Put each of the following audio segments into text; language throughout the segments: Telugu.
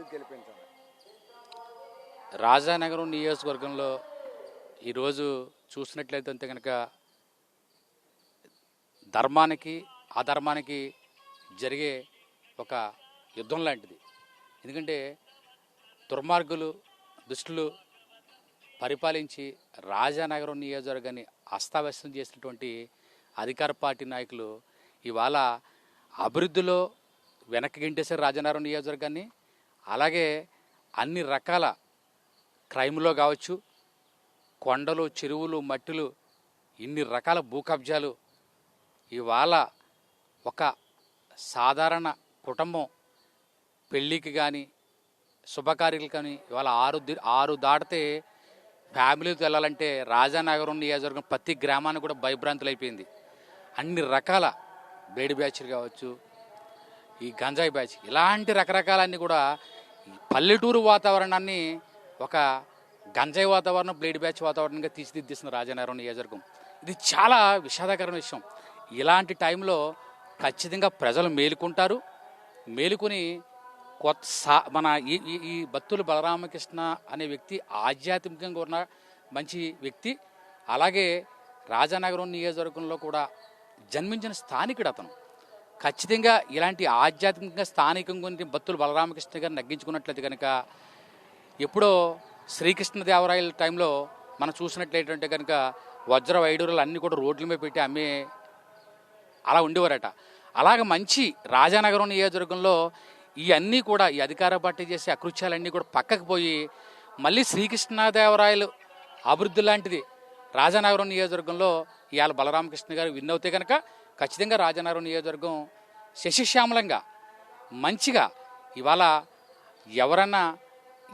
ఎందుకు గెలిపించాలి? రాజానగరం నియోజకవర్గంలో ఈరోజు చూసినట్లయితే కనుక ధర్మానికి అధర్మానికి జరిగే ఒక యుద్ధం లాంటిది. ఎందుకంటే దుర్మార్గులు దుష్టులు పరిపాలించి రాజానగరం నియోజకవర్గాన్ని అస్తవ్యస్తం చేసినటువంటి అధికార పార్టీ నాయకులు ఇవాళ అభివృద్ధిలో వెనక్కి గెంటేశారు రాజానగరం నియోజకవర్గాన్ని. అలాగే అన్ని రకాల క్రైమ్లో కావచ్చు, కొండలు చెరువులు మట్టిలు ఇన్ని రకాల భూ కబ్జాలు ఇవాళ ఒక సాధారణ కుటుంబం పెళ్ళికి కానీ శుభకార్యాలు కానీ ఇవాళ ఆరు దాటితే ఫ్యామిలీతో వెళ్ళాలంటే రాజానగరం నియోజకవర్గం ప్రతి గ్రామానికి కూడా భయభ్రాంతులు అయిపోయింది. అన్ని రకాల బ్లేడ్ బ్యాచ్లు కావచ్చు, ఈ గంజాయి బ్యాచ్, ఇలాంటి రకరకాలన్నీ కూడా పల్లెటూరు వాతావరణాన్ని ఒక గంజాయి వాతావరణం బ్లేడ్ బ్యాచ్ వాతావరణంగా తీర్చిదిద్దేసిన రాజానగరం నియోజకవర్గం. ఇది చాలా విషాదకరమైన విషయం. ఇలాంటి టైంలో ఖచ్చితంగా ప్రజలు మేలుకుంటారు. మేలుకుని మన ఈ బత్తుల బలరామకృష్ణ అనే వ్యక్తి ఆధ్యాత్మికంగా ఉన్న మంచి వ్యక్తి. అలాగే రాజానగరం నియోజకవర్గంలో కూడా జన్మించిన స్థానికుడు అతను. ఖచ్చితంగా ఇలాంటి ఆధ్యాత్మికంగా స్థానికంగా ఉన్న బత్తుల బలరామకృష్ణ గారిని నగ్గించుకున్నట్లయితే కనుక ఎప్పుడో శ్రీకృష్ణదేవరాయల టైంలో మనం చూసినట్లయితే కనుక వజ్ర వైడూరులు అన్నీ కూడా రోడ్ల మీద పెట్టి అమ్మే అలా ఉండేవారట. అలాగ మంచి రాజానగరం నియోజకవర్గంలో ఇవన్నీ కూడా ఈ అధికార పార్టీ చేసే అకృత్యాలన్నీ కూడా పక్కకు పోయి మళ్ళీ శ్రీకృష్ణదేవరాయలు అభివృద్ధి లాంటిది రాజానగరం నియోజకవర్గంలో ఇవాళ బలరామకృష్ణ గారు విన్ అవుతే కనుక ఖచ్చితంగా రాజానగరం నియోజకవర్గం శశిశ్యామలంగా మంచిగా ఇవాళ ఎవరన్నా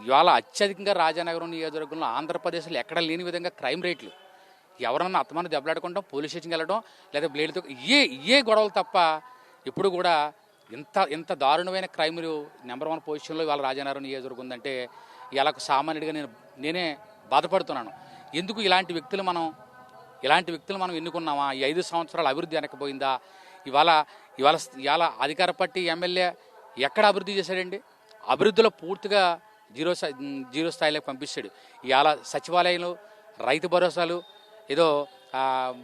ఇవాళ అత్యధికంగా రాజానగరం నియోజకవర్గంలో ఆంధ్రప్రదేశ్లో ఎక్కడ లేని విధంగా క్రైమ్ రేట్లు, ఎవరన్నా అత్తమాను దెబ్బలాడుకుంటాం, పోలీస్ స్టేషన్కి వెళ్ళడం, లేదా బ్లేడ్తో ఏ గొడవలు తప్ప ఇప్పుడు కూడా ఇంత దారుణమైన క్రైమ్లు నెంబర్ 1 పొజిషన్లో ఇవాళ రాజానగరం నియోజకవర్గం ఉందంటే ఇలా సామాన్యుడిగా నేనే బాధపడుతున్నాను. ఎందుకు ఇలాంటి వ్యక్తులు మనం ఎన్నుకున్నామా? ఈ 5 సంవత్సరాల అభివృద్ధి వెనకపోయిందా? ఇవాళ అధికార పార్టీ ఎమ్మెల్యే ఎక్కడ అభివృద్ధి చేశాడండి? అభివృద్ధిలో పూర్తిగా జీరో స్థాయిలోకి పంపిస్తాడు. ఇవాళ సచివాలయాలు, రైతు భరోసాలు, ఏదో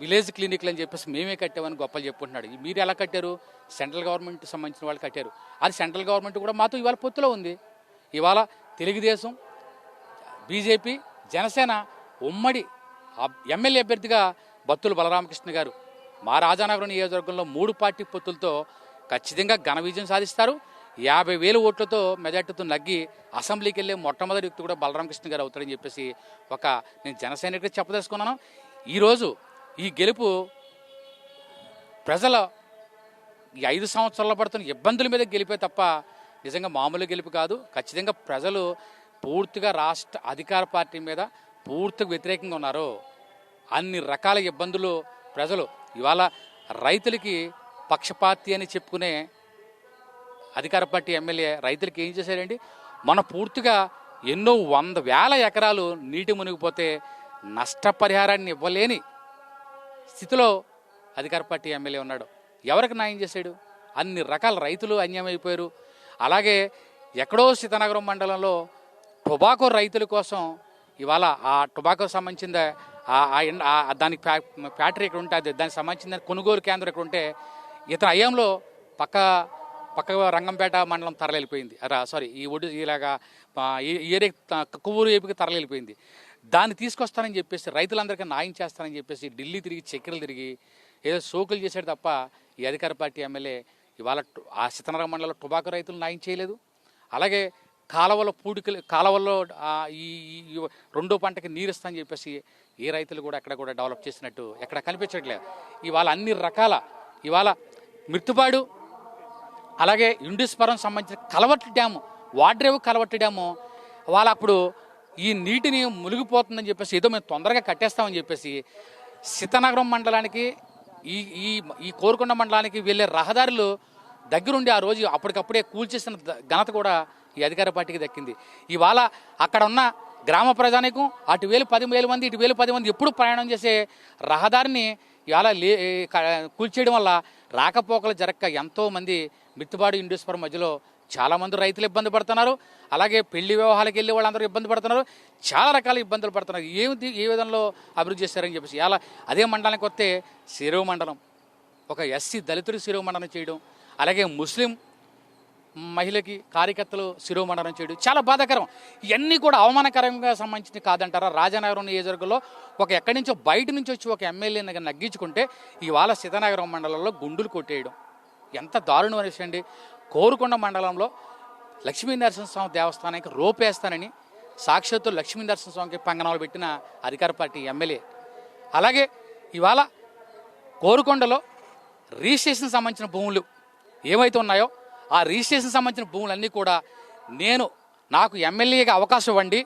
విలేజ్ క్లినిక్లు అని చెప్పేసి మేమే కట్టామని గొప్పలు చెప్పుకుంటున్నాడు. మీరు ఎలా కట్టారు? సెంట్రల్ గవర్నమెంట్ సంబంధించిన వాళ్ళు కట్టారు. అది సెంట్రల్ గవర్నమెంట్ కూడా మాతో ఇవాళ పొత్తులో ఉంది. ఇవాళ తెలుగుదేశం, బీజేపీ, జనసేన ఉమ్మడి ఎమ్మెల్యే అభ్యర్థిగా బత్తుల బలరామకృష్ణ గారు మా రాజానగరం నియోజకవర్గంలో 3 పార్టీ పొత్తులతో ఖచ్చితంగా ఘన విజయం సాధిస్తారు. 50,000 ఓట్లతో మెజార్టీతో నగ్గి అసెంబ్లీకి వెళ్ళే మొట్టమొదటి వ్యక్తి కూడా బలరామకృష్ణ గారు అవుతారని చెప్పేసి నేను జనసేనకి చెప్పదలుచుకున్నాను. ఈరోజు ఈ గెలుపు ప్రజల ఈ 5 సంవత్సరాల్లో పడుతున్న ఇబ్బందుల మీద గెలిపే తప్ప నిజంగా మామూలు గెలుపు కాదు. ఖచ్చితంగా ప్రజలు పూర్తిగా రాష్ట్ర అధికార పార్టీ మీద పూర్తిగా వ్యతిరేకంగా ఉన్నారు. అన్ని రకాల ఇబ్బందులు ప్రజలు ఇవాళ రైతులకి పక్షపాతి అని చెప్పుకునే అధికార పార్టీ ఎమ్మెల్యే రైతులకి ఏం చేశారండి? మన పూర్తిగా ఎన్నో 100,000 ఎకరాలు నీటి మునిగిపోతే నష్టపరిహారాన్ని ఇవ్వలేని స్థితిలో అధికార పార్టీ ఎమ్మెల్యే ఉన్నాడు. ఎవరికి న్యాయం చేశాడు? అన్ని రకాల రైతులు అన్యాయం అయిపోయారు. అలాగే ఎక్కడో సీతానగరం మండలంలో టొబాకో రైతుల కోసం ఇవాళ ఆ టొబాకో సంబంధించిన దానికి ఫ్యాక్టరీ ఇక్కడ ఉంటే దానికి సంబంధించిన కొనుగోలు కేంద్రం ఇక్కడ ఉంటే ఇతని అయ్యంలో పక్క రంగంపేట మండలం తరలిపోయింది. ఈ ఒడి ఇలాగా కొవ్వూరు ఏపీకి తరలిపోయింది. దాన్ని తీసుకొస్తానని చెప్పేసి రైతులందరికీ న్యాయం చేస్తానని చెప్పేసి ఢిల్లీ తిరిగి చక్కెరలు తిరిగి ఏదో సోకులు చేశాడు తప్ప ఈ అధికార పార్టీ ఎమ్మెల్యే ఇవాళ ఆ సీతానగరం మండలంలో టొబాకో రైతులు న్యాయం చేయలేదు. అలాగే కాలువల్లో ఈ 2వ పంటకి నీరు ఇస్తానని చెప్పేసి ఏ రైతులు కూడా ఎక్కడ కూడా డెవలప్ చేసినట్టు ఎక్కడ కనిపించట్లేదు. ఇవాళ అన్ని రకాల ఇవాళ మిర్తుపాడు, అలాగే ఇండిస్పురం సంబంధించిన culvert dam, Vadrevu culvert dam వాళ్ళ అప్పుడు ఈ నీటిని మునిగిపోతుందని చెప్పేసి ఏదో మేము తొందరగా కట్టేస్తామని చెప్పేసి సీతానగరం మండలానికి ఈ కోరుకొండ మండలానికి వెళ్ళే రహదారులు దగ్గరుండి ఆ రోజు అప్పటికప్పుడే కూల్చేసిన ఘనత కూడా ఈ అధికార పార్టీకి దక్కింది. ఇవాళ అక్కడ ఉన్న గ్రామ ప్రజానికం అటు 10,000 మంది ఇటు 10,000 మంది ఎప్పుడు ప్రయాణం చేసే రహదారిని ఇవాళ కూల్చేయడం వల్ల రాకపోకలు జరగక ఎంతోమంది మిత్తుబాడు ఇండిస్పురం మధ్యలో చాలామంది రైతులు ఇబ్బంది పడుతున్నారు, అలాగే పెళ్లి వ్యవహారాలకు వెళ్ళి వాళ్ళందరూ ఇబ్బంది పడుతున్నారు, చాలా రకాల ఇబ్బందులు పడుతున్నారు. ఏ విధంలో అభివృద్ధి చేశారని చెప్పేసి ఇలా అదే మండలానికి వస్తే శిరవ మండలం, ఒక ఎస్సీ దళితుడి శిరవ మండలం చేయడం, అలాగే ముస్లిం మహిళకి కార్యకర్తలు శిరోమండనం చేయడం చాలా బాధాకరం. ఇవన్నీ కూడా అవమానకరంగా సంబంధించి కాదంటారా? రాజానగరం నియోజకవర్గంలో ఒక ఎక్కడి నుంచో బయట నుంచి వచ్చి ఒక ఎమ్మెల్యేని నగ్గించుకుంటే ఇవాళ సీతానగరం మండలంలో గుండులు కొట్టేయడం ఎంత దారుణం అనేసండి. కోరుకొండ మండలంలో లక్ష్మీ నరసింహస్వామి దేవస్థానానికి రోపేస్తానని సాక్షాత్తు లక్ష్మీ నరసింహస్వామికి పంగనాలు పెట్టిన అధికార పార్టీ ఎమ్మెల్యే. అలాగే ఇవాళ కోరుకొండలో రిజిస్ట్రేషన్ సంబంధించిన భూములు ఏమైతే ఉన్నాయో ఆ రిజిస్ట్రేషన్ సంబంధించిన భూములన్నీ కూడా నాకు ఎమ్మెల్యేగా అవకాశం ఇవ్వండి,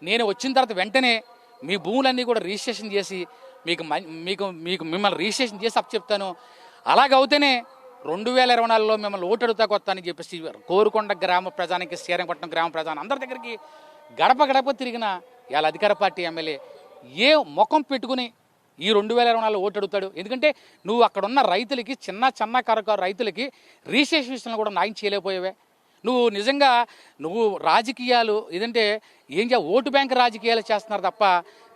నేను వచ్చిన తర్వాత వెంటనే మీ భూములన్నీ కూడా రిజిస్ట్రేషన్ చేసి మిమ్మల్ని రిజిస్ట్రేషన్ చేసి అప్పచెప్తాను, అలాగవుతేనే 2024లో మిమ్మల్ని ఓటు అడుగుతా కొత్తానని చెప్పేసి కోరుకొండ గ్రామ ప్రజానికి, శ్రీరంగపట్నం గ్రామ ప్రజానికి అందరి దగ్గరికి గడప గడప తిరిగిన ఇవాళ అధికార పార్టీ ఎమ్మెల్యే ఏ ముఖం పెట్టుకుని ఈ 2024లో ఓటు అడుగుతాడు? ఎందుకంటే నువ్వు అక్కడ ఉన్న రైతులకి, చిన్న కారు రైతులకి రిజిస్ట్రేషన్ విషయంలో కూడా న్యాయం చేయలేకపోయావే. నువ్వు నిజంగా రాజకీయాలు ఏదంటే ఓటు బ్యాంక్ రాజకీయాలు చేస్తున్నారు తప్ప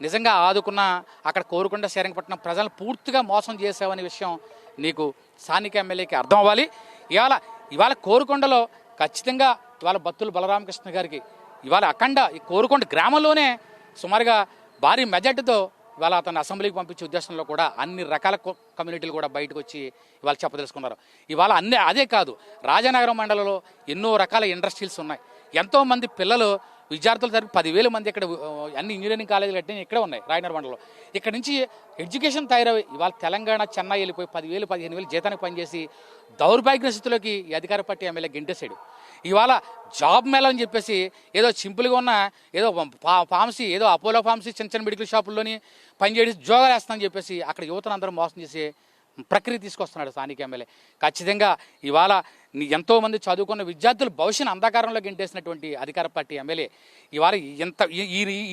నిజంగా ఆదుకున్న అక్కడ కోరుకొండ శ్రీరంగపట్నం ప్రజలను పూర్తిగా మోసం చేసావనే విషయం నీకు స్థానిక ఎమ్మెల్యేకి అర్థం అవ్వాలి. ఇవాళ కోరుకొండలో ఖచ్చితంగా ఇవాళ బత్తుల బలరామకృష్ణ గారికి ఇవాళ ఈ కోరుకొండ గ్రామంలోనే సుమారుగా భారీ మెజార్టీతో ఇవాళ అతను అసెంబ్లీకి పంపించే ఉద్దేశంలో కూడా అన్ని రకాల కమ్యూనిటీలు కూడా బయటకు వచ్చి ఇవాళ చెప్పదలుచుకున్నారు. ఇవాళ అదే కాదు, రాజానగరం మండలంలో ఎన్నో రకాల ఇండస్ట్రీస్ ఉన్నాయి. ఎంతోమంది పిల్లలు విద్యార్థుల తరపు 10,000 మంది ఇక్కడ అన్ని ఇంజనీరింగ్ కాలేజీలు అన్నీ ఇక్కడే ఉన్నాయి రాయనగరం మండలంలో. ఇక్కడ నుంచి ఎడ్యుకేషన్ తయారవి ఇవాళ తెలంగాణ, చెన్నై వెళ్ళిపోయి 10,000, 15,000 జీతానికి పనిచేసి దౌర్భాగ్య స్థితిలోకి ఈ అధికార పార్టీ ఎమ్మెల్యే గెంటేశాడు. ఇవాళ జాబ్ మేళ అని చెప్పేసి ఏదో సింపుల్గా ఉన్న ఫార్మసీ, అపోలో ఫార్మసీ చిన్న మెడికల్ షాపుల్లోని పనిచేసి ఉద్యోగాలు వేస్తానని చెప్పేసి అక్కడ యువతను అందరూ మోసం చేసి ప్రక్రియ తీసుకొస్తున్నాడు స్థానిక ఎమ్మెల్యే. ఖచ్చితంగా ఇవాళ ఎంతోమంది చదువుకున్న విద్యార్థులు భవిష్యత్తు అంధకారంలో గెంటేసినటువంటి అధికార పార్టీ ఎమ్మెల్యే ఇవాళ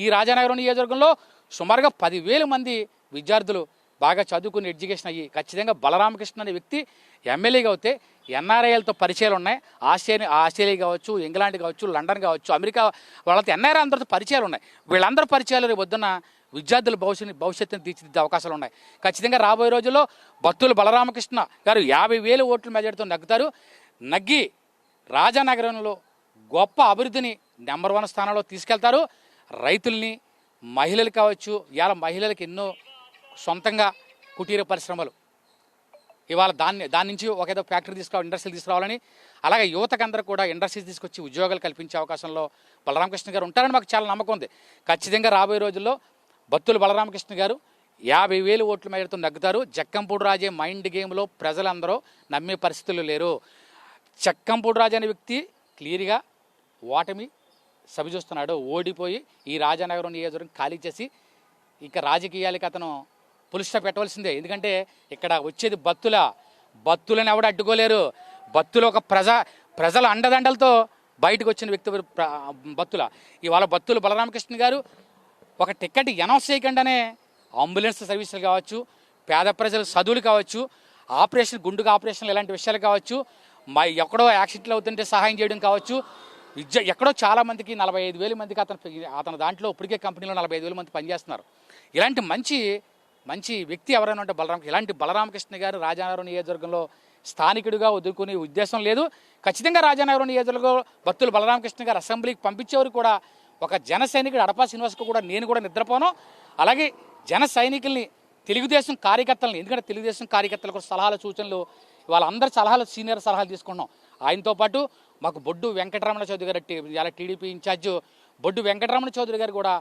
ఈ రాజానగరం నియోజకవర్గంలో సుమారుగా 10,000 మంది విద్యార్థులు బాగా చదువుకుని ఎడ్యుకేషన్ అయ్యి ఖచ్చితంగా బలరామకృష్ణ అనే వ్యక్తి ఎమ్మెల్యేగా అవుతే ఎన్ఆర్ఐలతో పరిచయాలు ఉన్నాయి. ఆస్ట్రేలియా కావచ్చు, ఇంగ్లాండ్ కావచ్చు, లండన్ కావచ్చు, అమెరికా వాళ్ళతో ఎన్ఆర్ఐ అందరితో పరిచయాలు ఉన్నాయి. వీళ్ళందరూ పరిచయాలు రేపు పొద్దున్న విద్యార్థుల భవిష్యత్తును తీర్చిదిద్దే అవకాశాలు ఉన్నాయి. ఖచ్చితంగా రాబోయే రోజుల్లో బత్తుల బలరామకృష్ణ గారు 50,000 ఓట్ల మెజార్టీతో నగ్గి రాజానగరంలో గొప్ప అభివృద్ధిని నెంబర్ 1 స్థానంలో తీసుకెళ్తారు. రైతుల్ని, మహిళలు కావచ్చు, ఇవాళ మహిళలకు ఎన్నో సొంతంగా కుటీర పరిశ్రమలు ఇవాళ దాని నుంచి ఏదో ఫ్యాక్టరీ ఇండస్ట్రీలు తీసుకురావాలని, అలాగే యువతకందరూ కూడా ఇండస్ట్రీస్ తీసుకొచ్చి ఉద్యోగాలు కల్పించే అవకాశంలో బలరామకృష్ణ గారు ఉంటారని మాకు చాలా నమ్మకం ఉంది. ఖచ్చితంగా రాబోయే రోజుల్లో బత్తుల బలరామకృష్ణ గారు 50,000 ఓట్ల మేరతో నగ్గుతారు. జక్కంపూడి రాజే మైండ్ గేమ్లో ప్రజలందరూ నమ్మే పరిస్థితులు లేరు. జక్కంపూడి రాజు అనే వ్యక్తి క్లియర్గా ఓటమి సవిచూస్తున్నాడు. ఓడిపోయి ఈ రాజానగరం నియోజకవర్గం ఖాళీ చేసి ఇక రాజకీయాలకి అతను పులిస్టాప్ పెట్టవలసిందే. ఎందుకంటే ఇక్కడ వచ్చేది బత్తులను ఎవడు అడ్డుకోలేరు. బత్తులు ఒక ప్రజల అండదండలతో బయటకు వచ్చిన వ్యక్తి బత్తుల. ఇవాళ బత్తుల బలరామకృష్ణ గారు ఒక టికెట్ అనౌన్స్ చేయకుండానే అంబులెన్స్ సర్వీసులు కావచ్చు, పేద ప్రజల చదువులు కావచ్చు, గుండుగా ఆపరేషన్లు ఇలాంటి విషయాలు కావచ్చు, ఎక్కడో యాక్సిడెంట్లు అవుతుంటే సహాయం చేయడం కావచ్చు, ఎక్కడో చాలామందికి 45,000 మందికి అతని దాంట్లో ఇప్పటికే కంపెనీలో 45,000 మంది పనిచేస్తున్నారు. ఇలాంటి మంచి వ్యక్తి ఎవరైనా ఉంటే ఇలాంటి బలరామకృష్ణ గారు రాజానగరం నియోజకవర్గంలో స్థానికుడిగా వదులుకునే ఉద్దేశం లేదు. ఖచ్చితంగా రాజానగరం నియోజకవర్గంలో బత్తుల బలరామకృష్ణ గారు అసెంబ్లీకి పంపించేవారు కూడా ఒక జన సైనికుడు అడపా శ్రీనివాస్కు కూడా నేను కూడా నిద్రపోను. అలాగే జన సైనికుల్ని, తెలుగుదేశం కార్యకర్తలని, ఎందుకంటే తెలుగుదేశం కార్యకర్తలకు సలహాలు, సూచనలు వాళ్ళందరి సీనియర్ సలహాలు తీసుకున్నాం. ఆయనతో పాటు మాకు బొడ్డు వెంకటరమణ చౌదరి గారు, ఇలా టీడీపీ ఇన్ఛార్జ్ బొడ్డు వెంకటరమణ చౌదరి గారు కూడా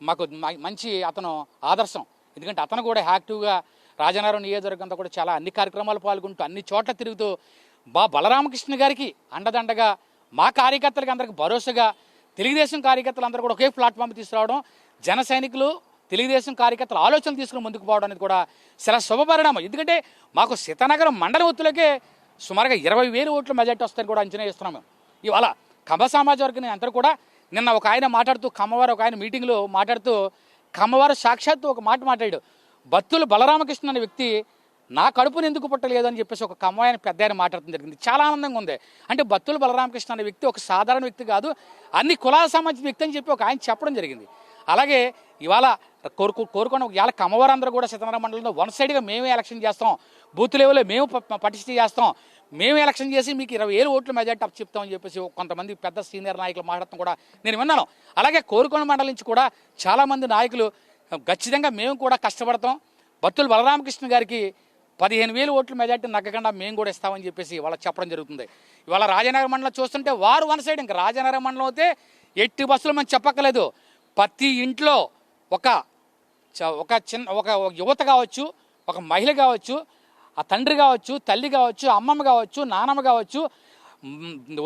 మాకు మంచి అతను ఆదర్శం. ఎందుకంటే అతను కూడా యాక్టివ్గా రాజానగరం నియోజకవర్గంతో కూడా చాలా అన్ని కార్యక్రమాలు పాల్గొంటూ అన్ని చోట్ల తిరుగుతూ బలరామకృష్ణ గారికి అండదండగా మా కార్యకర్తలకి అందరికి భరోసాగా తెలుగుదేశం కార్యకర్తలు అందరూ కూడా ఒకే ప్లాట్ఫామ్ తీసుకురావడం, జన సైనికులు తెలుగుదేశం కార్యకర్తల ఆలోచనలు తీసుకుని ముందుకు పోవడం అనేది కూడా చాలా శుభపరిణామం. ఎందుకంటే మాకు సీతానగరం మండల ఒత్తులకే సుమారుగా 20,000 ఓట్ల మెజార్టీ వస్తాయని కూడా అంచనా వేస్తున్నాము. ఇవాళ కమ్మ సమాజ వర్గం అందరూ కూడా నిన్న ఒక ఆయన మాట్లాడుతూ, ఒక ఆయన మీటింగ్లో మాట్లాడుతూ కమ్మవారు సాక్షాత్తు ఒక మాట మాట్లాడాడు. బత్తుల బలరామకృష్ణ అనే వ్యక్తి నా కడుపుని ఎందుకు పుట్టలేదు అని చెప్పేసి ఒక కమ్మాయని పెద్ద ఆయన మాట్లాడటం జరిగింది. చాలా ఆనందంగా ఉంది. అంటే బత్తుల బలరామకృష్ణ అనే వ్యక్తి ఒక సాధారణ వ్యక్తి కాదు, అన్ని కులాల సంబంధించిన వ్యక్తి అని చెప్పి ఒక ఆయన చెప్పడం జరిగింది. అలాగే ఇవాళ కోరుకొని ఇవాళ కమ్మవారందరూ కూడా సీతారామ మండలంలో వన్ సైడ్గా మేమే ఎలక్షన్ చేస్తాం, బూత్ లెవెల్లో మేము పటిష్ట చేస్తాం, మేము ఎలక్షన్ చేసి మీకు 20,000 ఓట్లు మెజార్టీ అప్ చెప్తామని చెప్పేసి కొంతమంది పెద్ద సీనియర్ నాయకులు మాట్లాడటం కూడా నేను విన్నాను. అలాగే కోరుకొండ మండలం నుంచి కూడా చాలామంది నాయకులు ఖచ్చితంగా మేము కూడా కష్టపడతాం, బత్తుల బలరామకృష్ణ గారికి 15,000 ఓట్లు మెజార్టీ నగ్గకుండా మేము కూడా ఇస్తామని చెప్పేసి వాళ్ళకి చెప్పడం జరుగుతుంది. ఇవాళ రాజనగరం మండలం చూస్తుంటే వారు వన్ సైడ్, ఇంకా రాజనగరం మండలం అయితే ఎట్టి బస్సులు మనం చెప్పక్కలేదు. ప్రతి ఇంట్లో ఒక యువత కావచ్చు, ఒక మహిళ కావచ్చు, ఆ తండ్రి కావచ్చు, తల్లి కావచ్చు, అమ్మమ్మ కావచ్చు, నానమ్మ కావచ్చు,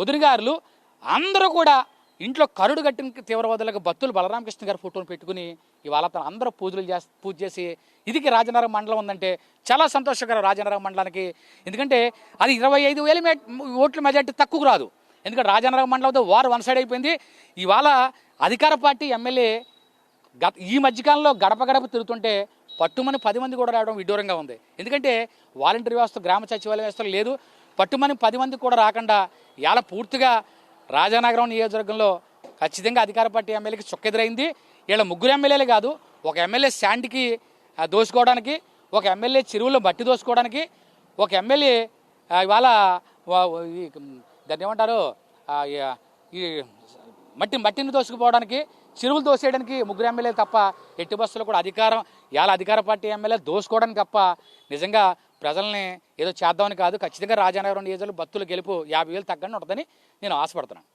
వదినగారులు అందరూ కూడా ఇంట్లో కరుడు కట్టిన తీవ్రవాదులకు బత్తుల బలరామకృష్ణ గారి ఫోటోను పెట్టుకుని ఇవాళ అందరూ పూజ చేసి ఇదికి రాజనగరం మండలం ఉందంటే చాలా సంతోషకరం రాజనగరం మండలానికి. ఎందుకంటే అది 25,000 ఓట్ల మెజార్టీ తక్కువ రాదు. ఎందుకంటే రాజనగరం మండలంతో వారు వన్ సైడ్ అయిపోయింది. ఇవాళ అధికార పార్టీ ఎమ్మెల్యే ఈ మధ్యకాలంలో గడప గడప తిరుగుతుంటే పట్టుమని 10 మంది కూడా రావడం విడ్డూరంగా ఉంది. ఎందుకంటే వాలంటీర్ వ్యవస్థ, గ్రామ సచివాలయ వ్యవస్థ లేదు. పట్టుమని 10 మంది కూడా రాకుండా ఇవాళ పూర్తిగా రాజానగరం నియోజకవర్గంలో ఖచ్చితంగా అధికార పార్టీ ఎమ్మెల్యేకి చుక్కెదురైంది. వీళ్ళ 3 ఎమ్మెల్యేలు కాదు, ఒక ఎమ్మెల్యే శాండ్కి దోసుకోవడానికి, ఒక ఎమ్మెల్యే చెరువుల్లో మట్టి దోసుకోవడానికి, ఒక ఎమ్మెల్యే ఇవాళ దాన్ని ఏమంటారు ఈ మట్టిని దోసుకుపోవడానికి, చెరువులు దోసేయడానికి 3 ఎమ్మెల్యేలు తప్ప ఎట్టి బస్సులో కూడా అధికార పార్టీ ఎమ్మెల్యే దోసుకోవడానికి తప్ప నిజంగా ప్రజల్ని ఏదో చేద్దామని కాదు. ఖచ్చితంగా రాజానగరం నియోజకవర్గంలో బత్తుల గెలుపు 50,000 తగ్గని ఉంటుందని నేను ఆశపడుతున్నాను.